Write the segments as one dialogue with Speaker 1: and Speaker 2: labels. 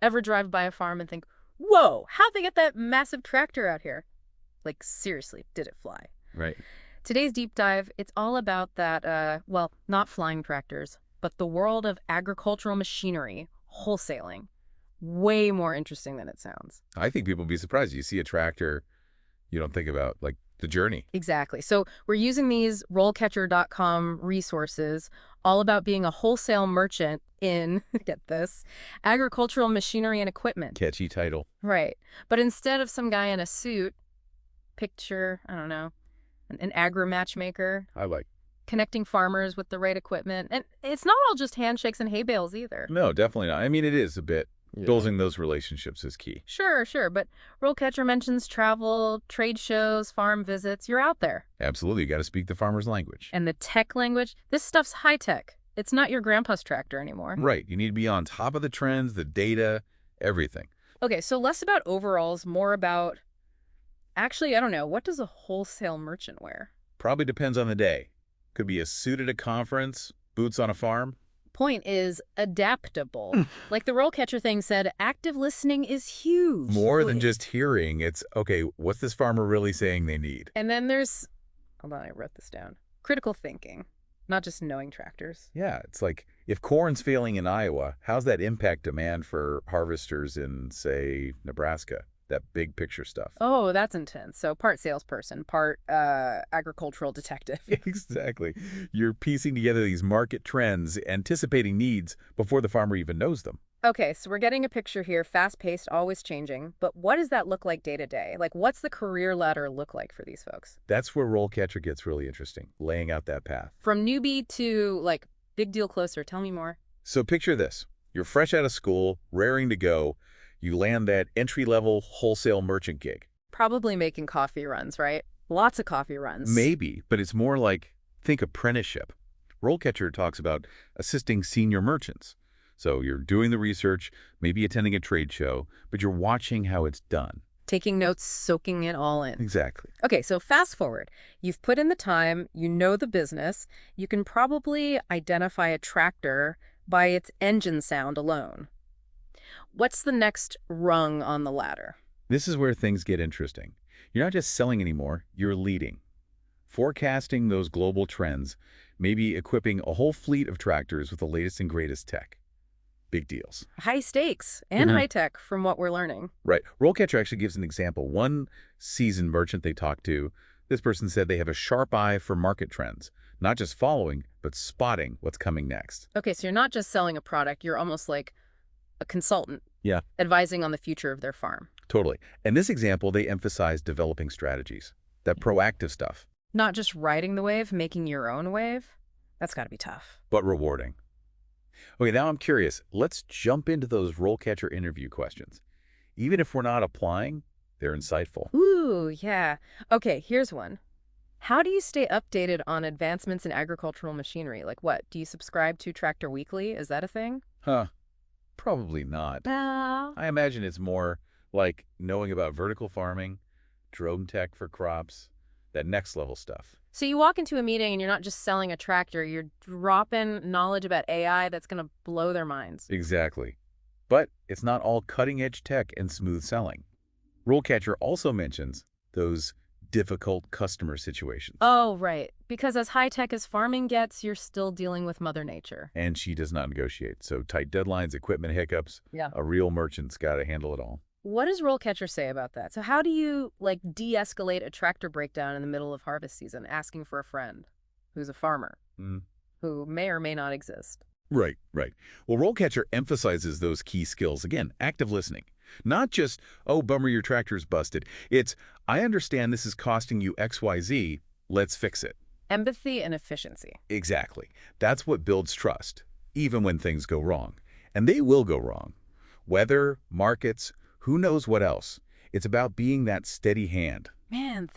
Speaker 1: Ever drive by a farm and think, whoa, how'd they get that massive tractor out here? Like, seriously, did it fly?
Speaker 2: Right.
Speaker 1: Today's deep dive, it's all about that, well, not flying tractors, but the world of agricultural machinery, wholesaling. Way more interesting than it sounds.
Speaker 2: I think people would be surprised. You see a tractor, you don't think about, like, the journey.
Speaker 1: Exactly. So we're using these RoleCatcher.com resources all about being a wholesale merchant in, get this, agricultural machinery and equipment.
Speaker 2: Catchy title.
Speaker 1: Right. But instead of some guy in a suit, picture, I don't know, an agri-matchmaker
Speaker 2: I like.
Speaker 1: connecting farmers with the right equipment. And it's not all just handshakes and hay bales either.
Speaker 2: No, definitely not. I mean, it is a bit.
Speaker 3: Yeah.
Speaker 2: Building those relationships is key.
Speaker 1: Sure, sure. But RoleCatcher mentions travel, trade shows, farm visits. You're out there.
Speaker 2: Absolutely. You got to speak the farmer's language.
Speaker 1: And the tech language, this stuff's high tech. It's not your grandpa's tractor anymore.
Speaker 2: Right. You need to be on top of the trends, the data, everything.
Speaker 1: Okay, so less about overalls, more about, actually, I don't know, what does a wholesale merchant wear?
Speaker 2: Probably depends on the day. Could be a suit at a conference, boots on a farm.
Speaker 1: Point is adaptable. Like the RoleCatcher thing said, active listening is huge.
Speaker 2: More than just hearing. It's, okay, what's this farmer really saying they need?
Speaker 1: And then there's, hold on, I wrote this down. Critical thinking, not just knowing tractors.
Speaker 2: Yeah, it's like, if corn's failing in Iowa, how's that impact demand for harvesters in, say, Nebraska? That big picture stuff.
Speaker 1: Oh, that's intense. So part salesperson, part agricultural detective.
Speaker 2: Exactly. You're piecing together these market trends, anticipating needs before the farmer even knows them.
Speaker 1: Okay, so we're getting a picture here, fast-paced, always changing. But what does that look like day to day? Like, what's the career ladder look like for these folks?
Speaker 2: That's where RoleCatcher gets really interesting, laying out that path.
Speaker 1: From newbie to, like, big deal closer. Tell me more.
Speaker 2: So picture this. You're fresh out of school, raring to go. You land that entry-level wholesale merchant gig.
Speaker 1: Probably making coffee runs, right? Lots of coffee runs.
Speaker 2: Maybe, but it's more like, think apprenticeship. RoleCatcher talks about assisting senior merchants. So you're doing the research, maybe attending a trade show, but you're watching how it's done.
Speaker 1: Taking notes, soaking it all in.
Speaker 2: Exactly.
Speaker 1: Okay, so fast forward. You've put in the time, you know the business. You can probably identify a tractor by its engine sound alone. What's the next rung on the ladder?
Speaker 2: This is where things get interesting. You're not just selling anymore, you're leading. Forecasting those global trends, maybe equipping a whole fleet of tractors with the latest and greatest tech. Big deals.
Speaker 1: High stakes and high tech from what we're learning.
Speaker 2: Right. RoleCatcher actually gives an example. One seasoned merchant they talked to, this person said they have a sharp eye for market trends, not just following, but spotting what's coming next.
Speaker 1: Okay, so you're not just selling a product, you're almost like a consultant.
Speaker 2: Yeah.
Speaker 1: Advising on the future of their farm.
Speaker 2: Totally. In this example, they emphasize developing strategies, that proactive stuff.
Speaker 1: Not just riding the wave, making your own wave. That's got to be tough.
Speaker 2: But rewarding. Okay, now I'm curious. Let's jump into those RoleCatcher interview questions. Even if we're not applying, they're insightful.
Speaker 1: Ooh, yeah. Okay, here's one. How do you stay updated on advancements in agricultural machinery? Like what? Do you subscribe to Tractor Weekly? Is that a thing?
Speaker 2: Huh. Probably not. I imagine it's more like knowing about vertical farming, drone tech for crops, that next level stuff.
Speaker 1: So you walk into a meeting and you're not just selling a tractor, you're dropping knowledge about AI that's going to blow their minds.
Speaker 2: Exactly. But it's not all cutting-edge tech and smooth selling. RoleCatcher also mentions those difficult customer situations.
Speaker 1: Oh, right. Because as high-tech as farming gets, you're still dealing with Mother Nature.
Speaker 2: And she does not negotiate. So tight deadlines, equipment hiccups.
Speaker 1: Yeah.
Speaker 2: A real merchant's got to handle it all.
Speaker 1: What does RoleCatcher say about that? So how do you, like, de-escalate a tractor breakdown in the middle of harvest season, asking for a friend who's a farmer, who may or may not exist?
Speaker 2: Right, right. Well, RoleCatcher emphasizes those key skills. Again, active listening. Not just, oh, bummer, your tractor's busted. It's, I understand this is costing you XYZ. Let's fix it.
Speaker 1: Empathy and efficiency.
Speaker 2: Exactly. That's what builds trust, even when things go wrong. And they will go wrong. Weather, markets, who knows what else. It's about being that steady hand.
Speaker 1: Man,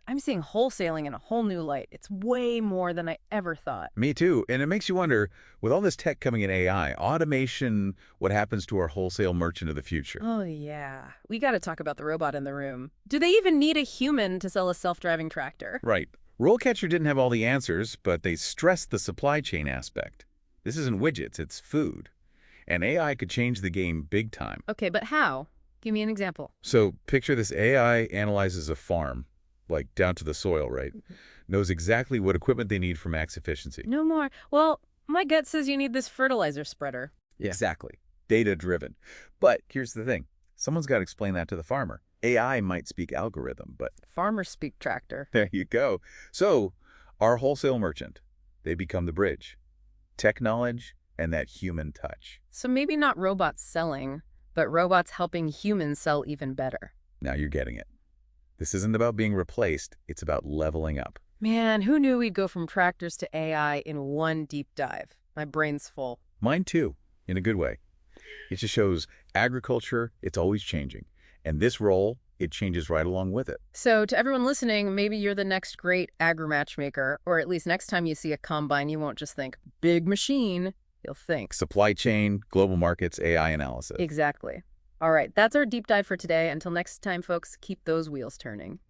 Speaker 1: I'm seeing wholesaling in a whole new light. It's way more than I ever thought.
Speaker 2: Me too. And it makes you wonder, with all this tech coming in AI, automation, what happens to our wholesale merchant of the future?
Speaker 1: Oh, yeah. We got to talk about the robot in the room. Do they even need a human to sell a self-driving tractor?
Speaker 2: Right. RoleCatcher didn't have all the answers, but they stressed the supply chain aspect. This isn't widgets, it's food. And AI could change the game big time.
Speaker 1: Okay, but how? Give me an example.
Speaker 2: So picture this: AI analyzes a farm, like down to the soil, right? Knows exactly what equipment they need for max efficiency.
Speaker 1: No more. Well, my gut says you need this fertilizer spreader.
Speaker 2: Yeah. Exactly. Data-driven. But here's the thing. Someone's got to explain that to the farmer. AI might speak algorithm, but
Speaker 1: Farmer speak tractor.
Speaker 2: there you go. So our wholesale merchant, they become the bridge. Tech knowledge and that human touch.
Speaker 1: So maybe not robots selling, but robots helping humans sell even better.
Speaker 2: Now you're getting it. This isn't about being replaced. It's about leveling up.
Speaker 1: Man, who knew we'd go from tractors to AI in one deep dive? My brain's full.
Speaker 2: Mine too, in a good way. It just shows agriculture, it's always changing. And this role, it changes right along with it.
Speaker 1: So to everyone listening, maybe you're the next great agri-matchmaker, or at least next time you see a combine, you won't just think, big machine, you'll think.
Speaker 2: Supply chain, global markets, AI analysis.
Speaker 1: Exactly. All right, that's our deep dive for today. Until next time, folks, keep those wheels turning.